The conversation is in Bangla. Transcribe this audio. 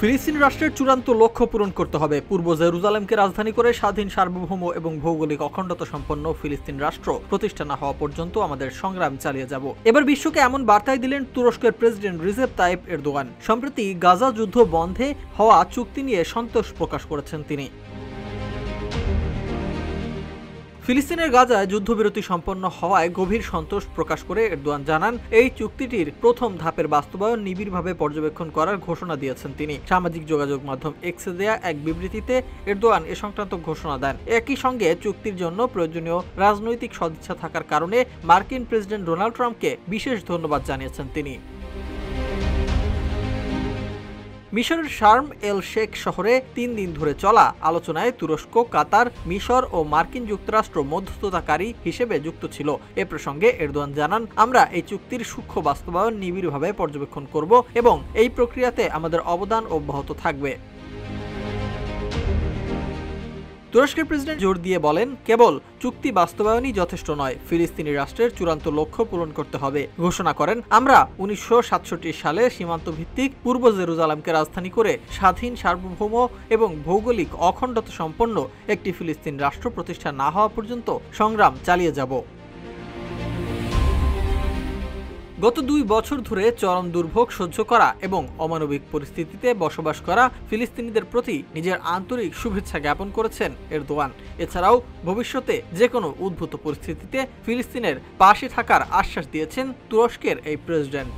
ফিলিস্তিন রাষ্ট্রের চূড়ান্ত লক্ষ্য পূরণ করতে হবে। পূর্ব জেরুজালেমকে রাজধানী করে স্বাধীন, সার্বভৌম এবং ভৌগোলিক অখণ্ডতা সম্পন্ন ফিলিস্তিন রাষ্ট্র প্রতিষ্ঠা না হওয়া পর্যন্ত আমাদের সংগ্রাম চালিয়ে যাব। এবার বিশ্বকে এমন বার্তাই দিলেন তুরস্কের প্রেসিডেন্ট রিসেপ তাইপ এরদোগান। সম্প্রতি গাজা যুদ্ধ বন্ধে হওয়া চুক্তি নিয়ে সন্তোষ প্রকাশ করেছেন তিনি। ফিলিস্তিনের গাজায় যুদ্ধবিরতি সম্পন্ন হওয়ায় গভীর সন্তোষ প্রকাশ করে এরদোয়ান জানান, এই চুক্তিটির প্রথম ধাপের বাস্তবায়ন নিবিড়ভাবে পর্যবেক্ষণ করার ঘোষণা দিয়েছেন তিনি। সামাজিক যোগাযোগ মাধ্যম এক্সে দেয়া এক বিবৃতিতে এরদোয়ান এ সংক্রান্ত ঘোষণা দেন। একই সঙ্গে চুক্তির জন্য প্রয়োজনীয় রাজনৈতিক সদিচ্ছা থাকার কারণে মার্কিন প্রেসিডেন্ট ডোনাল্ড ট্রাম্পকে বিশেষ ধন্যবাদ জানিয়েছেন তিনি। মিশরের শার্ম এল শেখ শহরে ৩ দিন ধরে চলা আলোচনায় তুরস্ক, কাতার, মিশর ও মার্কিন যুক্তরাষ্ট্র মধ্যস্থতাকারী হিসেবে যুক্ত ছিল। এ প্রসঙ্গে এরদোয়ান জানান, আমরা এই চুক্তির সূক্ষ্ম বাস্তবায়ন নিবিড়ভাবে পর্যবেক্ষণ করব এবং এই প্রক্রিয়াতে আমাদের অবদান অব্যাহত থাকবে। তুরস্কের প্রেসিডেন্ট জোর দিয়ে বলেন, কেবল চুক্তি বাস্তবায়নই যথেষ্ট নয়, ফিলিস্তিনি রাষ্ট্রের চূড়ান্ত লক্ষ্য পূরণ করতে হবে। ঘোষণা করেন, আমরা ১৯৬৭ সালে সীমান্ত ভিত্তিক পূর্ব জেরুজালেমকে রাজধানী করে স্বাধীন, সার্বভৌম এবং ভৌগোলিক অখণ্ডতা সম্পন্ন একটি ফিলিস্তিন রাষ্ট্র প্রতিষ্ঠা না হওয়া পর্যন্ত সংগ্রাম চালিয়ে যাব। গত ২ বছর ধরে চরম দুর্ভোগ সহ্য করা এবং অমানবিক পরিস্থিতিতে বসবাস করা ফিলিস্তিনিদের প্রতি নিজের আন্তরিক শুভেচ্ছা জ্ঞাপন করেছেন এরদোয়ান। এছাড়াও ভবিষ্যতে যে কোনো উদ্ভূত পরিস্থিতিতে ফিলিস্তিনের পাশে থাকার আশ্বাস দিয়েছেন তুরস্কের এই প্রেসিডেন্ট।